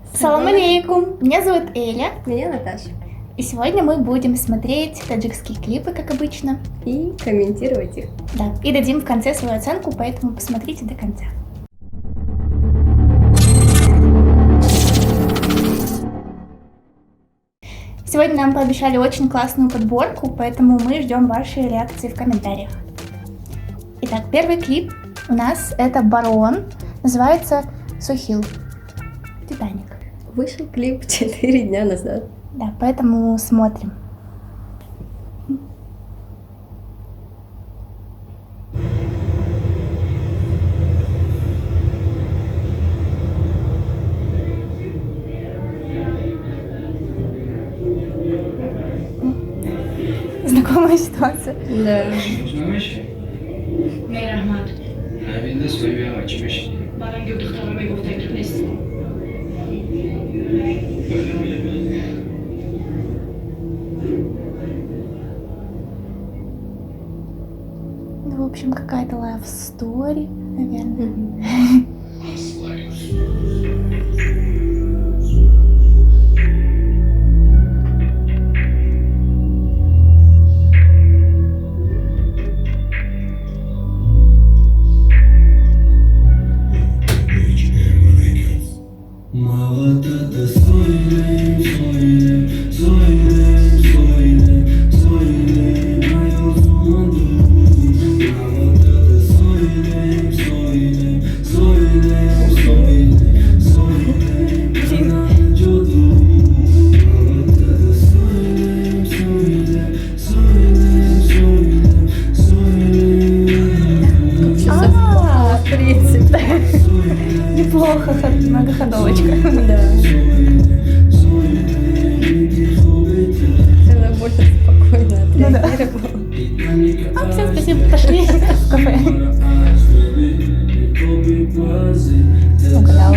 Салам алейкум! Меня зовут Эля. Меня Наташа. И сегодня мы будем смотреть таджикские клипы, как обычно. И комментировать их. Да. И дадим в конце свою оценку, поэтому посмотрите до конца. Сегодня нам пообещали очень классную подборку, поэтому мы ждем ваши реакции в комментариях. Итак, первый клип у нас это Барон, называется Сохил. Титаник. Вышел клип 4 дня назад. Да, поэтому смотрим. Знакомая ситуация. Да. Мейрахмат. Evinde soyuya açmış. Bana gördüklerimi gösterdi. Ну, в общем, какая-то love story, наверное. В принципе. Неплохо, многоходовочка. Да. Она более спокойно отреагировала. А, всем спасибо, пошли в кафе. Угадала.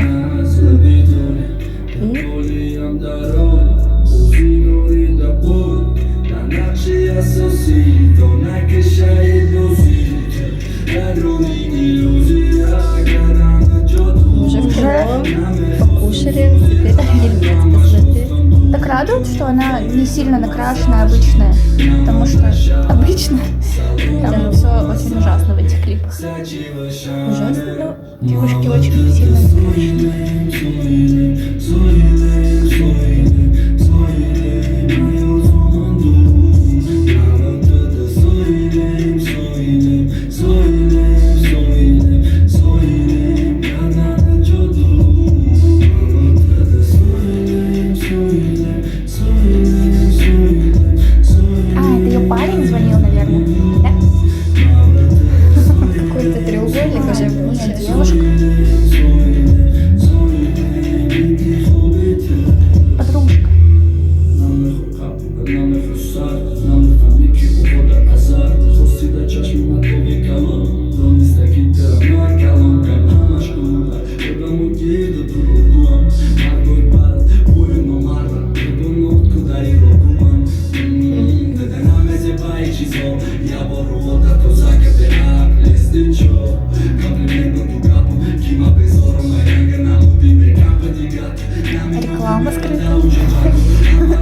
Уже в кино покушали, теперь фильмец посмотреть. Так радует, что она не сильно накрашенная, обычная, потому что обычно там все очень ужасно в этих клипах. Ужасно. Ну, девушки очень сильно накрашены. А, это ее парень звонил, наверное, да? Какой-то треугольник уже был. Нет, девушка. Подружка. Реклама скрытая.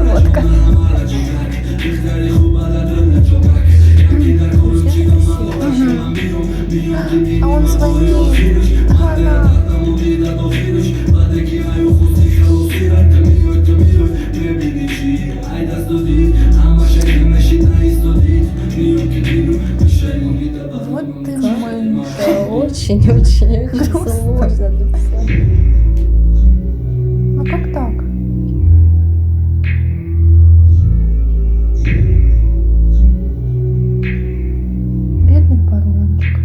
Водка. А он звонит. Ага. Вот ты мой. Да, очень Грустно. сложно написать. Ну как так? Бедный барончик.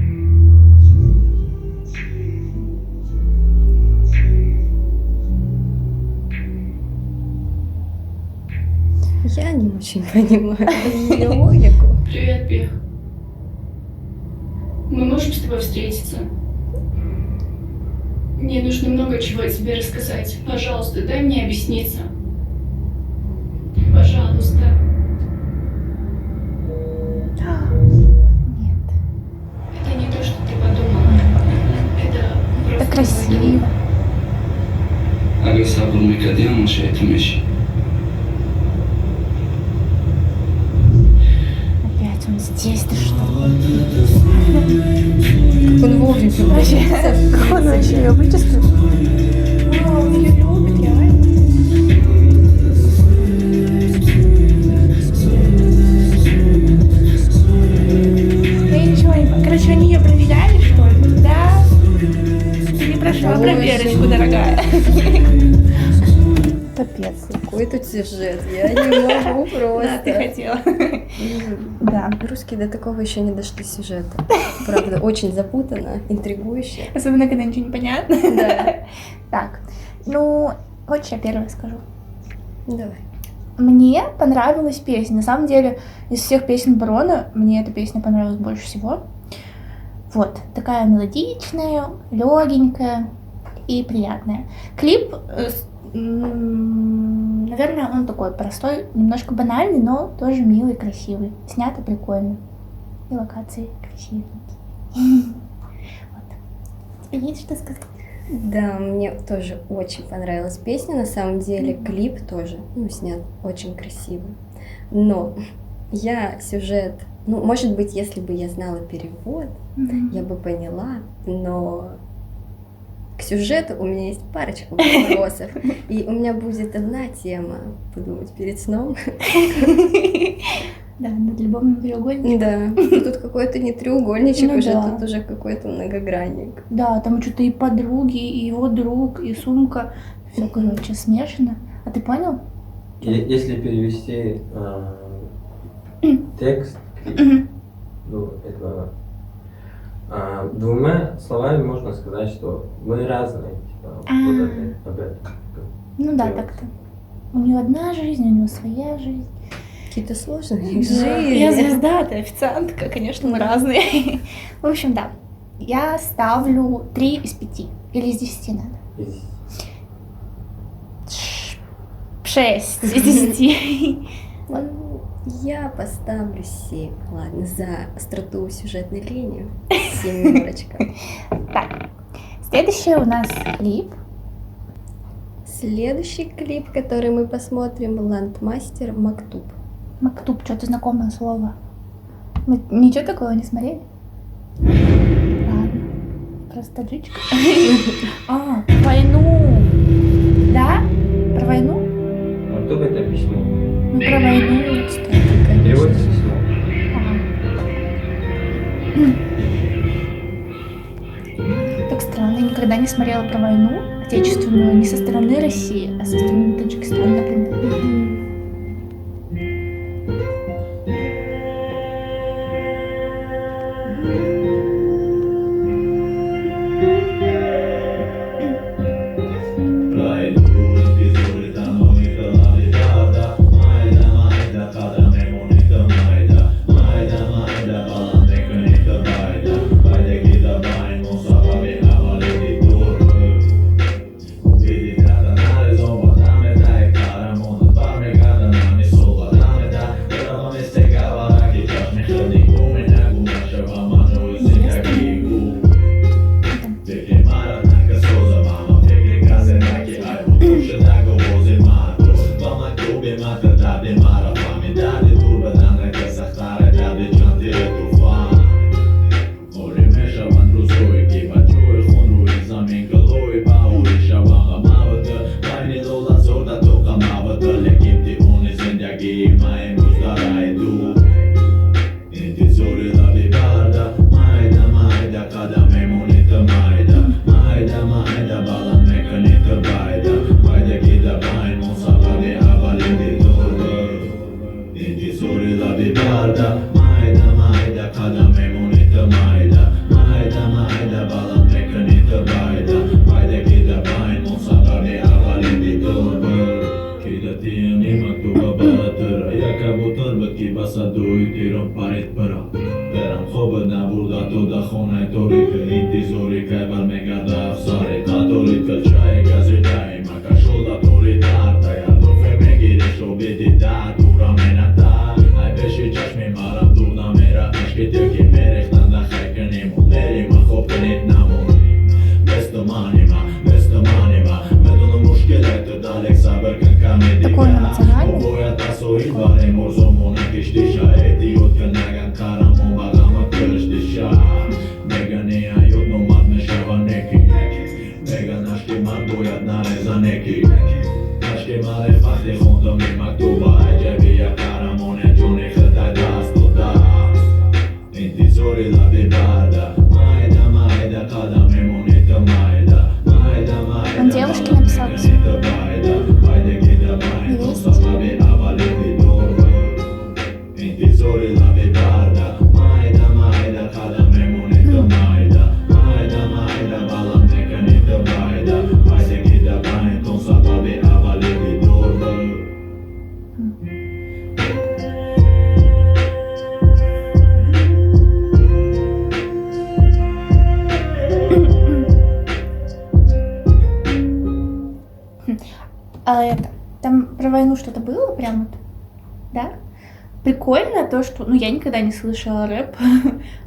Я не очень понимаю ее логику. Привет, Пех. Мы можем с тобой встретиться? Мне нужно много чего тебе рассказать. Пожалуйста, дай мне объясниться. Пожалуйста. Нет. Это не то, что ты подумала. Это просто... Это красиво. Agar sabırımı מקדימה שתמשי. Опять он здесь, ты что? Как он вовремя Вообще, как он вообще ее вычислил? Он ее любит, реально. Я ничего не понимаю. Короче, они ее проверяли, что ли? Да. Ты не прошла Боже проверочку, мой. дорогая. Капец. Какой тут сюжет, я не могу просто. Да, ты хотела. Да. Русские до такого еще не дошли сюжета. Правда, очень запутанно, интригующе. Особенно, когда ничего не понятно. Да. Так, ну, хочешь, я первая скажу? Давай. Мне понравилась песня. На самом деле, из всех песен Барона, мне эта песня понравилась больше всего. Вот, такая мелодичная, легенькая и приятная. Клип, наверное, он такой простой, немножко банальный, но тоже милый, красивый. Снято прикольно. И локации красивые. Вот. Тебе есть что сказать? Да, мне тоже очень понравилась песня, на самом деле. Клип тоже, снят очень красиво. Но я сюжет, может быть, если бы я знала перевод, я бы поняла, но к сюжету у меня есть парочка вопросов. И у меня будет одна тема подумать перед сном. Да, над любовным треугольником. Да, но тут какой-то не треугольничек, Ну уже да. тут уже какой-то многогранник. Да, там что-то и подруги, и его друг, и сумка. Все, короче, смешано. А ты понял? Если перевести текст, это двумя словами можно сказать, что мы разные, типа, вот об этом. Ну да, так-то. У нее одна жизнь, у него своя жизнь. Какие-то сложные Я жизни. звезда, ты официантка, конечно, мы разные. В общем, да. Я ставлю 3 из 5. Или из 10 надо. 6 из 10. Я поставлю 7. Ладно, за остроту сюжетной линии. 7. Так, следующий у нас клип. Следующий клип, который мы посмотрим, Ландмастер Мактуб. Мактуб, что-то знакомое слово. Мы ничего такого не смотрели? Ладно. Просто таджичка. А, про войну. Да? Про войну? А кто бы это письмо? Ну, про войну, кстати. Перевод с письмо. Ага. Так странно, я никогда не смотрела про войну отечественную не со стороны России, а со стороны Таджикистана, например. Beste manima, medunu mushkilat dale такой он эмоциональный. Он девушке написал письмо. А это, там про войну что-то было прям вот, да? Прикольно то, что, ну, я никогда не слышала рэп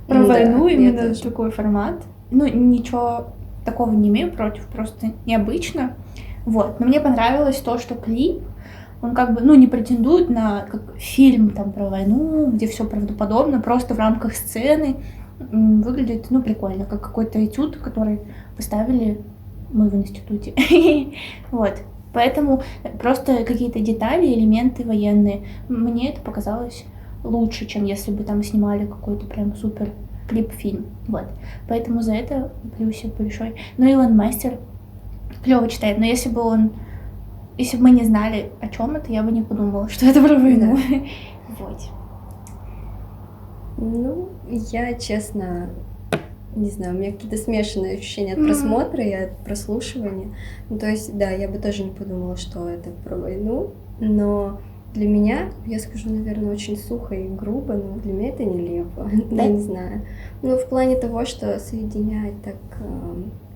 про Да, войну, я именно тоже. такой формат. Ну, ничего такого не имею против, просто необычно. Вот, но мне понравилось то, что клип, он как бы, ну, не претендует на как фильм там про войну, где все правдоподобно, просто в рамках сцены выглядит, ну, прикольно, как какой-то этюд, который поставили мы в институте. Вот. Поэтому просто какие-то детали, элементы военные, мне это показалось лучше, чем если бы там снимали какой-то прям супер клип-фильм. Вот. Поэтому за это плюсик большой. Ну, Илон Мастер клево читает, но если бы мы не знали, о чем это, я бы не подумала, что это про войну. Вот. Ну, я, честно, не знаю, у меня какие-то смешанные ощущения от просмотра и от прослушивания. Ну, то есть, да, я бы тоже не подумала, что это про войну, но для меня, я скажу, наверное, очень сухо и грубо, но для меня это нелепо, я не знаю. Ну, в плане того, что соединять так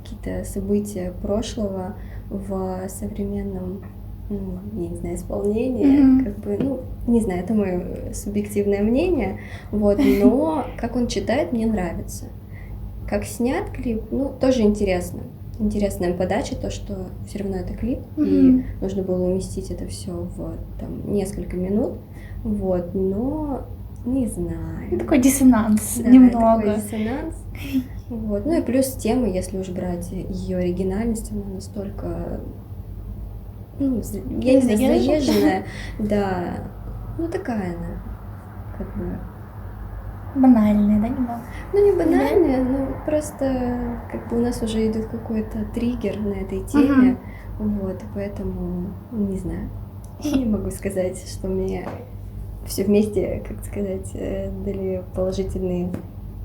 какие-то события прошлого в современном, ну, я не знаю, исполнении, как бы, ну, не знаю, это мое субъективное мнение, вот, но как он читает, мне нравится. Как снят клип, ну, тоже интересно. Интересная подача, то, что все равно это клип, и нужно было уместить это все в там, несколько минут, вот, но не знаю. Такой диссонанс, Да, немного. такой диссонанс. Вот. Ну и плюс тема, если уж брать ее оригинальность, она настолько, ну, я не знаю, заезженная, да, ну такая она, как бы. Банальная, да, немного? Ну, не банальная, но просто как бы у нас уже идет какой-то триггер на этой теме, вот, и поэтому, не знаю, не могу сказать, что мне все вместе, как сказать, дали положительные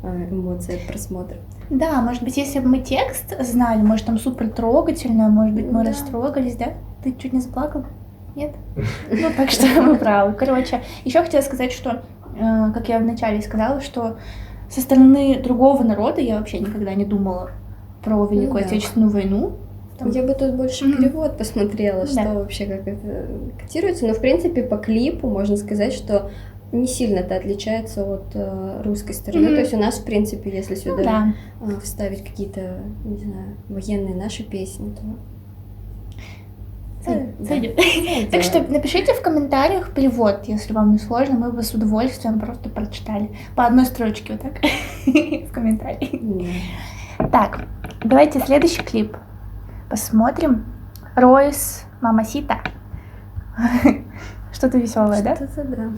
эмоции от просмотра. Да, может быть, если бы мы текст знали, может, там супер трогательно, может быть, мы Да. растрогались, да? Ты чуть не заплакал? Нет? Ну, так что вы правы. Короче, еще хотела сказать, что, как я вначале сказала, что со стороны другого народа я вообще никогда не думала про Великую да. Отечественную войну. Там- Я бы тут больше перевод посмотрела, что Да. вообще, как это котируется, но, в принципе, по клипу можно сказать, что не сильно-то отличается от русской стороны. То есть у нас, в принципе, если сюда Да. вставить какие-то, не знаю, военные наши песни, то... Сойдет. Так что напишите в комментариях перевод, если вам не сложно, мы бы с удовольствием просто прочитали. По одной строчке вот так в комментарии. Так, давайте следующий клип посмотрим. Ройс Мамасита. Что-то веселое, да? Что-то да.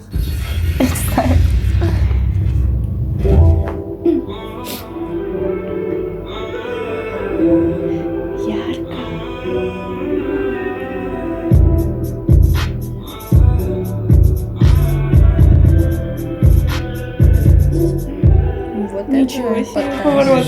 Ярко. Вот Ничего это себе, подкаст. поворот.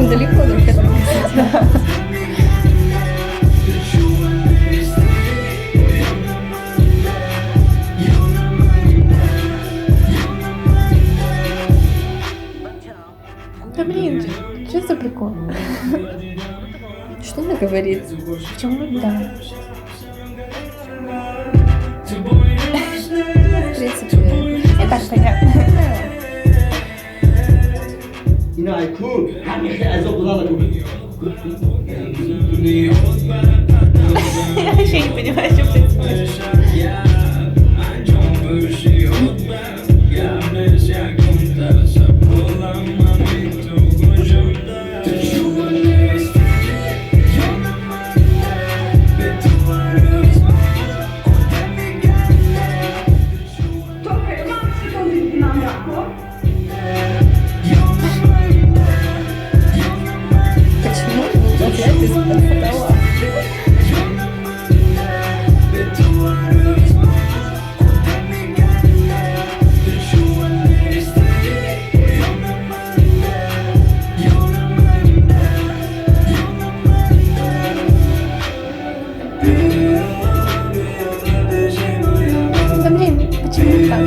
далеко до первого. Да блин, что это за прикол? Что она говорит? Почему? Да. В принципе, И так понятно. Я вообще не понимаю, что происходит. почему не взять из-под стола? Да блин, почему так?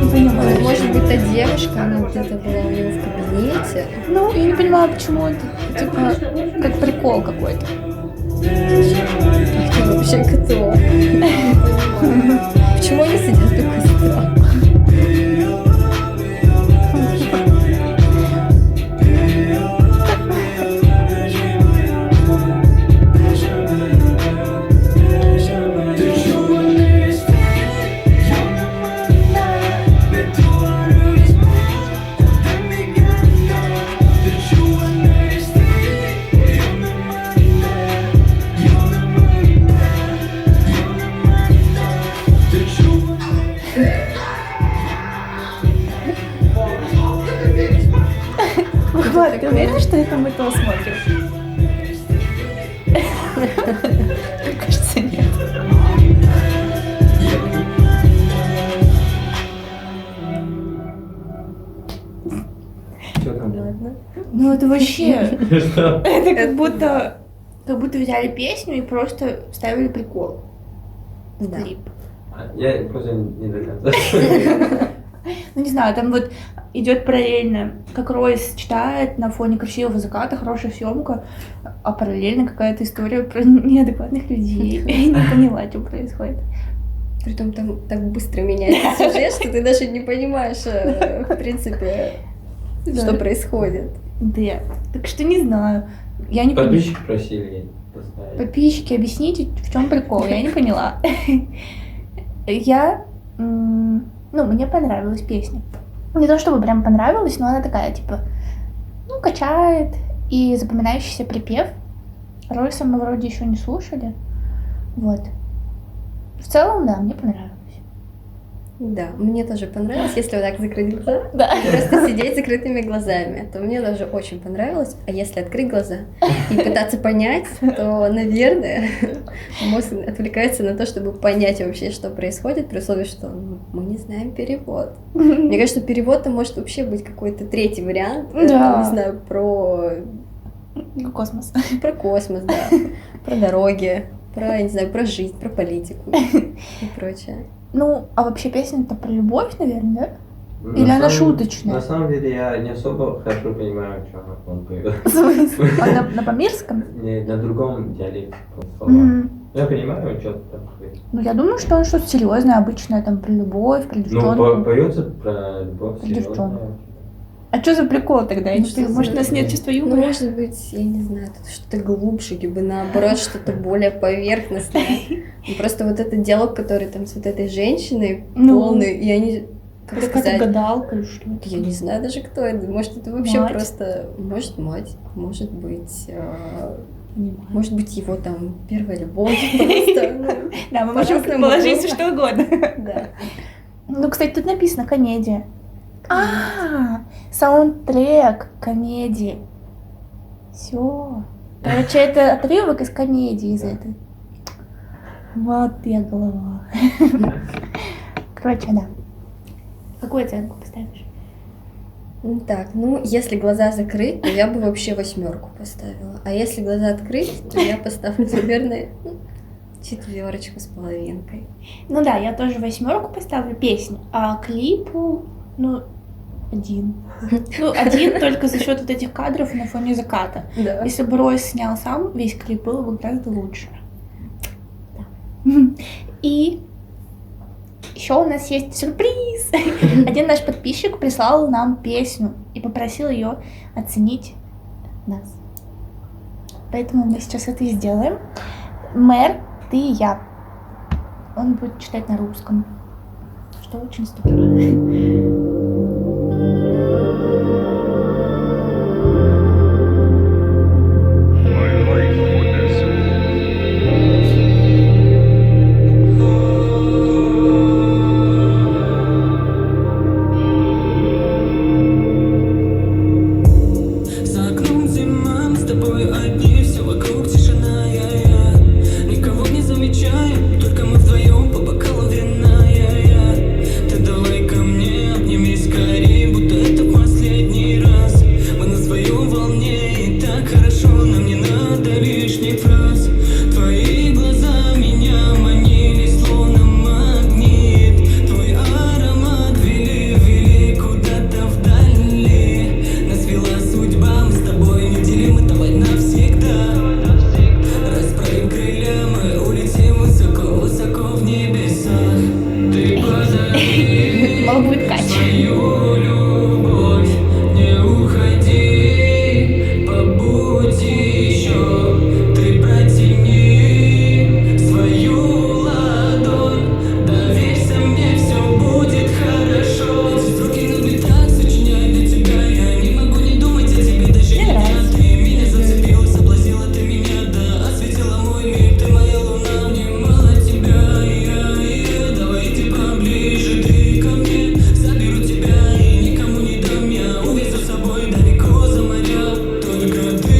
Не понимаю. Может быть, та девушка, она где-то была у него в кабинете. Ну, я не понимаю, почему это, типа, как прикол какой-то. Кто вообще кто? Не понимаю. Почему они сидят у костра? Влад, ты уверена, что это мы то смотрим? Мне кажется, нет. Что там? Ладно. Ну это вообще... Что? Это как будто взяли песню и просто вставили прикол в Да. клип. Я просто не до конца. Ну не знаю, там вот идет параллельно, как Ройс читает на фоне красивого заката, хорошая съемка, а параллельно какая-то история про неадекватных людей. Я не поняла, что происходит. Притом там так быстро меняется сюжет, что ты даже не понимаешь, в принципе, что происходит. Да, так что не знаю. Я не поняла. Подписчики просили поставить. Подписчики, объясните, в чем прикол, я не поняла. Ну, мне понравилась песня. Не то чтобы прям понравилась, но она такая, типа, ну, качает, и запоминающийся припев. Ройса мы вроде еще не слушали. Вот. В целом, да, мне понравилось. Да, мне тоже понравилось, если вот так закрыть глаза, Да. просто сидеть с закрытыми глазами, то мне тоже очень понравилось. А если открыть глаза и пытаться понять, то, наверное, мозг отвлекается на то, чтобы понять вообще, что происходит, при условии, что мы не знаем перевод. Мне кажется, перевод-то может вообще быть какой-то третий вариант, Да. не знаю, про Космос. космос, да, про дороги, про, не знаю, про жизнь, про политику и прочее. Ну, а вообще песня-то про любовь, наверное, да? На Или она самом- шуточная? На самом деле я не особо хорошо понимаю, что он поет. В смысле? А на памирском? Не, на другом диалекте слова. Мгм. Я понимаю, что там говорит. Ну, я думаю, что он что-то серьезное, обычное, там, про любовь, про Ну, девчонку. поется про любовь, Про серьезно. девчонку. А что за прикол тогда? Я не что понимаю. Может, у за- нас нет чувства Ну, юмора? может быть, я не знаю, тут что-то глубже, либо наоборот, что-то более поверхностное. Ну, просто вот этот диалог, который там с вот этой женщиной Ну. полный, и они, как Это какая-то сказать, гадалка или что это? я не знаю даже, кто это. Может, это вообще Мать. просто, может, мать, может быть, Понимаю. может быть, его там первая любовь просто. ну, Да, мы можем по-разному предположить было. всё, что угодно. Да. Ну, кстати, тут написано комедия. Саундтрек комедии. Все. Короче, это отрывок из комедии из этой. Вот я голова. Короче, да. Какую оценку поставишь? Так, ну, если глаза закрыть, то я бы вообще 8 поставила. А если глаза открыть, то я поставлю, наверное, 4,5. Ну да, я тоже 8 поставлю песню, а клипу, ну, 1. Ну, 1 только за счет вот этих кадров на фоне заката. Да. Если бы Ройс снял сам весь клип, было бы гораздо лучше. Да. И еще у нас есть сюрприз. Один наш подписчик прислал нам песню и попросил ее оценить нас. Поэтому мы сейчас это и сделаем. Мэр, ты и я. Он будет читать на русском, что очень здорово. За окном зима, мы с тобой одни, все вокруг тишина, никого не замечаем, только мы вдвоем по бокалу вина, Ты давай ко мне, обнимись скорее, будто это в последний раз. Мы на своем волне, и так хорошо, нам не надо лишних фраз. Твои глаза меня манили, словно магнит. Твой аромат вели куда-то вдали. Нас вела судьба, мы с тобой неделимы, давай навсегда. Расправим крылья, мы улетим высоко в небесах. Ты подари Мало будет кач. свою любовь, не уходи, побудь еще. Ты протяни свою ладонь, доверься мне, все будет хорошо. Эти строки на битах сочиняю для тебя, я не могу не думать о тебе даже Мне дня. нравится. Ты меня зацепила, соблазнила ты меня, да, осветила мой мир, ты моя луна, мне мало тебя, давай иди поближе, ты ко мне, заберу тебя и никому не дам, я увезу с собой далеко за моря, только ты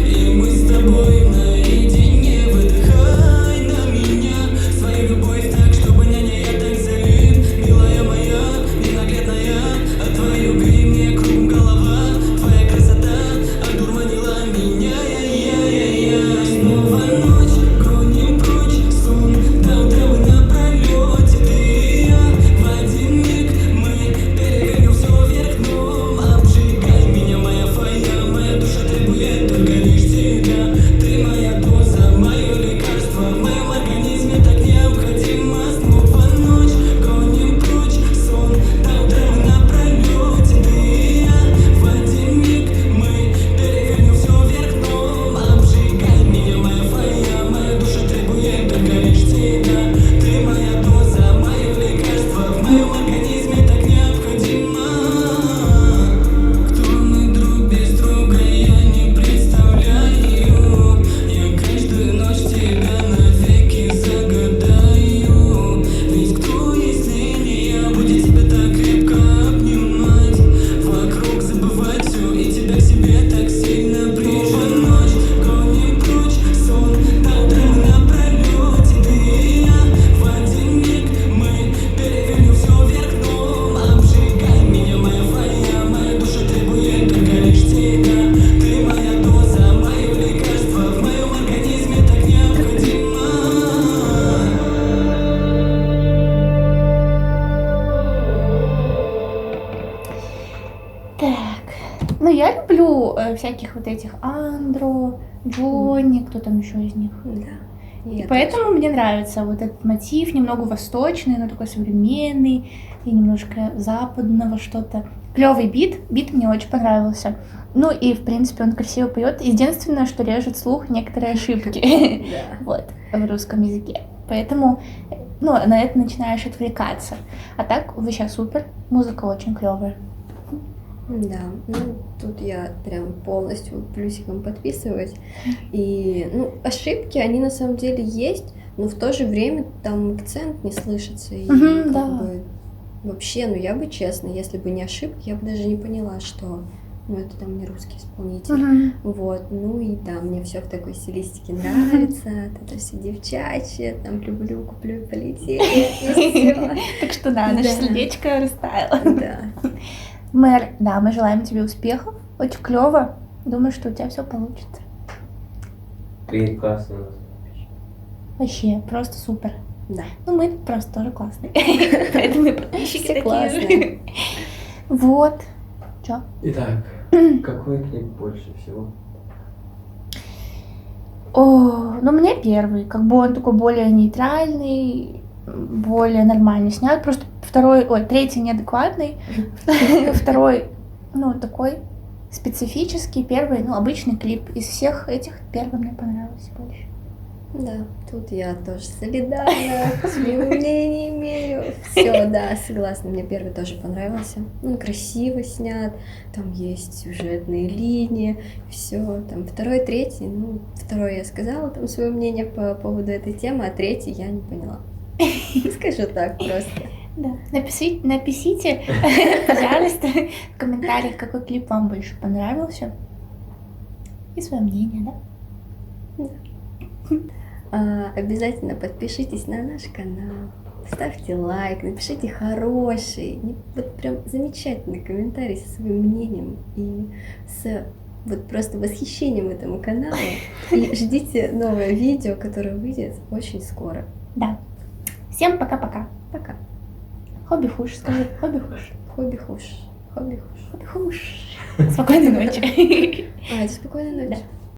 и мы с тобой наедине, выдыхай на меня свою любовь так, чтобы няня я так залип, милая моя, ненаглядная, от твоей любви мне кругом голова, твоя красота одурманила меня, снова ночь, гоним прочь сон, до утра мы напролёте, ты и я, в один миг мы перевернем все вверх дном, обжигай меня, моя фая, моя душа требует только лишь тебя, ты моя доза, мое лекарство, в моем организме так необходимо, снова ночь, гоним прочь сон, до утра мы напролёте, ты и я, в один миг мы перевернем все вверх дном, обжигай меня, моя фая, моя душа требует только лишь тебя, ты моя доза, мое лекарство, в моем организме так необходимо. Кто мы друг без друга, я не представляю, я каждую ночь тебя навеки загадаю, ведь кто, если не я, будет тебя так крепко обнимать, вокруг забывать все и тебя к себе так сильно прижать. Ночь, гоним прочь сон, до утра мы напролёте, ты и я, в один миг мы перевернем все вверх дном, обжигай меня, моя фая, моя душа требует только лишь тебя, ты моя доза, мое лекарство, в моем организме так необходимо. Так, ну я люблю всяких вот этих Андро, Джонни, кто там еще из них. Да. И поэтому мне нравится вот этот мотив, немного восточный, но такой современный, и немножко западного что-то. Клевый бит мне очень понравился. Ну и, в принципе, он красиво поет. Единственное, что режет слух, некоторые ошибки вот, в русском языке. Поэтому, ну, на это начинаешь отвлекаться. А так, вообще супер, музыка очень клевая. Да, ну тут я прям полностью плюсиком подписываюсь. И, ну, ошибки, они на самом деле есть, но в то же время там акцент не слышится. И Мгм, как да. бы вообще, ну я бы честно, если бы не ошибки, я бы даже не поняла, что Ну, это там не русский исполнитель. Мгм. Вот, ну и да, мне все в такой стилистике нравится. Это все девчачье, там люблю, куплю и полетели. и всё. Так что да, наше Да. сердечко растаяло. Да. Мэр, да, мы желаем тебе успехов. Очень клево. Думаю, что у тебя все получится. Ты классно нас подписчик. Вообще, просто супер. Да. Ну, мы просто тоже классные. Поэтому и подписчики Все такие классные. же. Вот. Чё? Итак, какой клип больше всего? О, ну мне первый. Как бы он такой более нейтральный, более нормально снят. Просто третий неадекватный. Второй, ну, такой специфический. Первый, ну, обычный клип. Из всех этих первый мне понравился больше. Да, тут я тоже солидарна, своего мнения не имею. Все, да, согласна, мне первый тоже понравился. Он красиво снят, там есть сюжетные линии, все. Там второй, третий, ну, второй я сказала там свое мнение по поводу этой темы, а третий я не поняла. Скажу так просто. Да. Напишите, пожалуйста, в комментариях, какой клип вам больше понравился. И свое мнение, да? Обязательно подпишитесь на наш канал, ставьте лайк, напишите хороший, вот прям замечательный комментарий со своим мнением и с вот просто восхищением этому каналу. И ждите новое видео, которое выйдет очень скоро. Да. Всем пока-пока. Пока. Хобби-хуш, скажи. Хобби-хуш. Хобби-хуш. Хобби-хуш. Хобби-хуш. Спокойной ночи. Это спокойной ночи. Да.